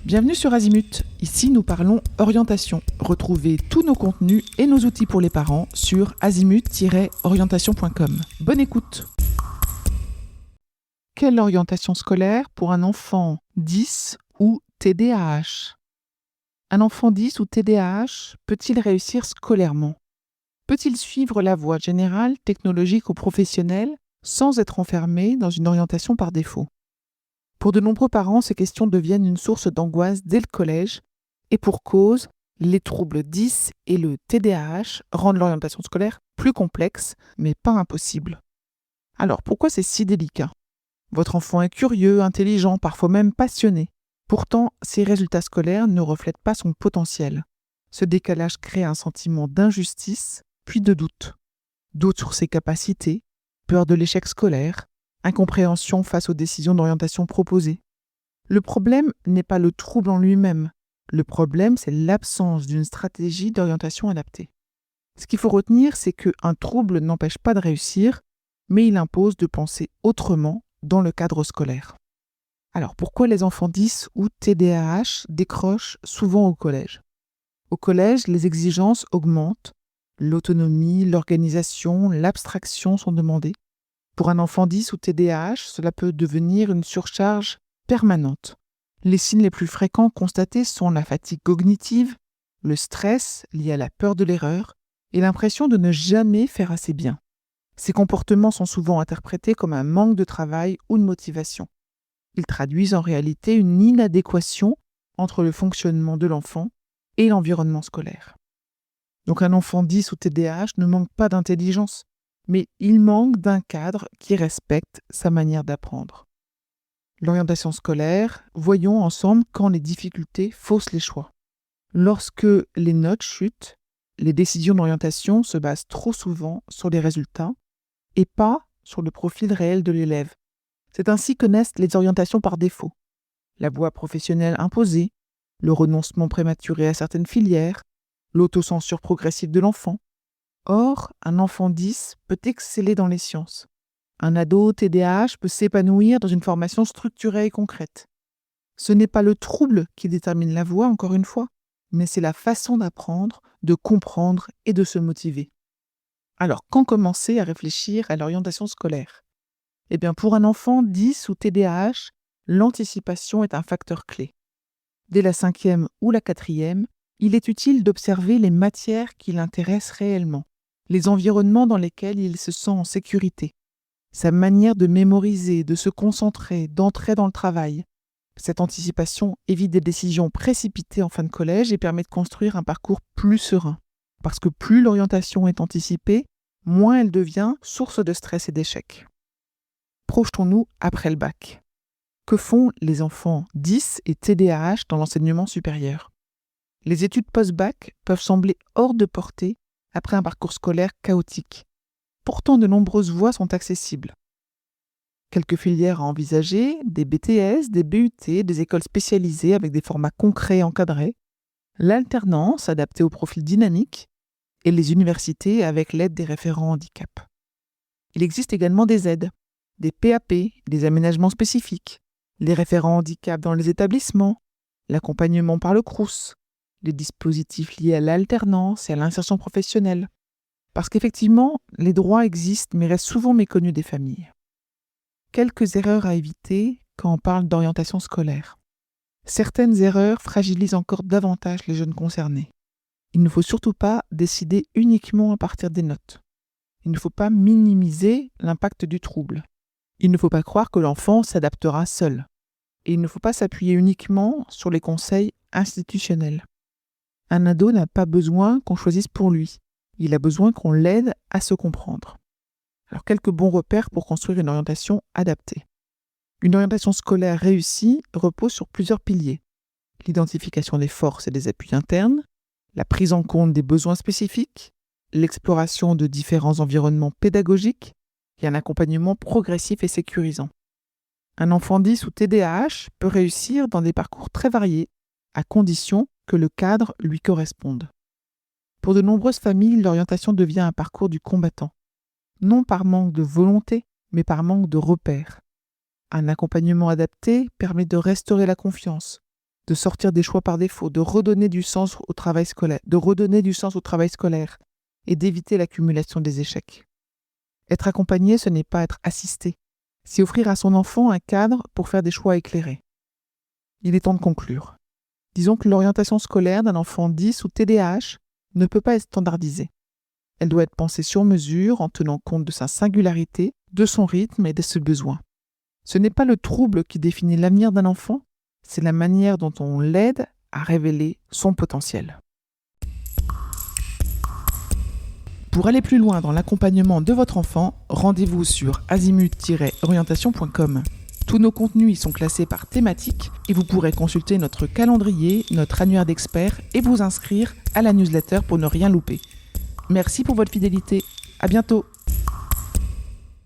Bienvenue sur Azimut. Ici, nous parlons orientation. Retrouvez tous nos contenus et nos outils pour les parents sur azimut-orientation.com. Bonne écoute. Quelle orientation scolaire pour un enfant 10 ou TDAH? Un enfant 10 ou TDAH peut-il réussir scolairement? Peut-il suivre la voie générale, technologique ou professionnelle sans être enfermé dans une orientation par défaut? Pour de nombreux parents, ces questions deviennent une source d'angoisse dès le collège, et pour cause, les troubles 10 et le TDAH rendent l'orientation scolaire plus complexe, mais pas impossible. Alors, pourquoi c'est si délicat? Votre enfant est curieux, intelligent, parfois même passionné. Pourtant, ses résultats scolaires ne reflètent pas son potentiel. Ce décalage crée un sentiment d'injustice, puis de doute. Doute sur ses capacités, peur de l'échec scolaire, incompréhension face aux décisions d'orientation proposées. Le problème n'est pas le trouble en lui-même. Le problème, c'est l'absence d'une stratégie d'orientation adaptée. Ce qu'il faut retenir, c'est qu'un trouble n'empêche pas de réussir, mais il impose de penser autrement dans le cadre scolaire. Alors, pourquoi les enfants 10 ou TDAH décrochent souvent au collège? Au collège, les exigences augmentent. L'autonomie, l'organisation, l'abstraction sont demandées. Pour un enfant 10 ou TDAH, cela peut devenir une surcharge permanente. Les signes les plus fréquents constatés sont la fatigue cognitive, le stress lié à la peur de l'erreur et l'impression de ne jamais faire assez bien. Ces comportements sont souvent interprétés comme un manque de travail ou de motivation. Ils traduisent en réalité une inadéquation entre le fonctionnement de l'enfant et l'environnement scolaire. Donc un enfant 10 ou TDAH ne manque pas d'intelligence, mais il manque d'un cadre qui respecte sa manière d'apprendre. L'orientation scolaire, voyons ensemble quand les difficultés faussent les choix. Lorsque les notes chutent, les décisions d'orientation se basent trop souvent sur les résultats et pas sur le profil réel de l'élève. C'est ainsi que naissent les orientations par défaut. La voie professionnelle imposée, le renoncement prématuré à certaines filières, l'autocensure progressive de l'enfant. Or, un enfant 10 peut exceller dans les sciences. Un ado TDAH peut s'épanouir dans une formation structurée et concrète. Ce n'est pas le trouble qui détermine la voie, encore une fois, mais c'est la façon d'apprendre, de comprendre et de se motiver. Alors, quand commencer à réfléchir à l'orientation scolaire? Eh bien, pour un enfant 10 ou TDAH, l'anticipation est un facteur clé. Dès la 5e ou la 4e, il est utile d'observer les matières qui l'intéressent réellement, les environnements dans lesquels il se sent en sécurité, sa manière de mémoriser, de se concentrer, d'entrer dans le travail. Cette anticipation évite des décisions précipitées en fin de collège et permet de construire un parcours plus serein. Parce que plus l'orientation est anticipée, moins elle devient source de stress et d'échec. Projetons-nous après le bac. Que font les enfants 10 et TDAH dans l'enseignement supérieur? Les études post-bac peuvent sembler hors de portée après un parcours scolaire chaotique. Pourtant, de nombreuses voies sont accessibles. Quelques filières à envisager, des BTS, des BUT, des écoles spécialisées avec des formats concrets et encadrés, l'alternance adaptée au profil dynamique et les universités avec l'aide des référents handicap. Il existe également des aides, des PAP, des aménagements spécifiques, les référents handicap dans les établissements, l'accompagnement par le Crous, les dispositifs liés à l'alternance et à l'insertion professionnelle. Parce qu'effectivement, les droits existent mais restent souvent méconnus des familles. Quelques erreurs à éviter quand on parle d'orientation scolaire. Certaines erreurs fragilisent encore davantage les jeunes concernés. Il ne faut surtout pas décider uniquement à partir des notes. Il ne faut pas minimiser l'impact du trouble. Il ne faut pas croire que l'enfant s'adaptera seul. Et il ne faut pas s'appuyer uniquement sur les conseils institutionnels. Un ado n'a pas besoin qu'on choisisse pour lui. Il a besoin qu'on l'aide à se comprendre. Alors, quelques bons repères pour construire une orientation adaptée. Une orientation scolaire réussie repose sur plusieurs piliers. L'identification des forces et des appuis internes, la prise en compte des besoins spécifiques, l'exploration de différents environnements pédagogiques et un accompagnement progressif et sécurisant. Un enfant 10 ou TDAH peut réussir dans des parcours très variés, à condition que le cadre lui corresponde. Pour de nombreuses familles, l'orientation devient un parcours du combattant, non par manque de volonté, mais par manque de repères. Un accompagnement adapté permet de restaurer la confiance, de sortir des choix par défaut, de redonner du sens au travail scolaire, et d'éviter l'accumulation des échecs. Être accompagné, ce n'est pas être assisté. C'est offrir à son enfant un cadre pour faire des choix éclairés. Il est temps de conclure. Disons que l'orientation scolaire d'un enfant 10 ou TDAH ne peut pas être standardisée. Elle doit être pensée sur mesure en tenant compte de sa singularité, de son rythme et de ses besoins. Ce n'est pas le trouble qui définit l'avenir d'un enfant, c'est la manière dont on l'aide à révéler son potentiel. Pour aller plus loin dans l'accompagnement de votre enfant, rendez-vous sur azimut-orientation.com. Tous nos contenus y sont classés par thématique et vous pourrez consulter notre calendrier, notre annuaire d'experts et vous inscrire à la newsletter pour ne rien louper. Merci pour votre fidélité. À bientôt.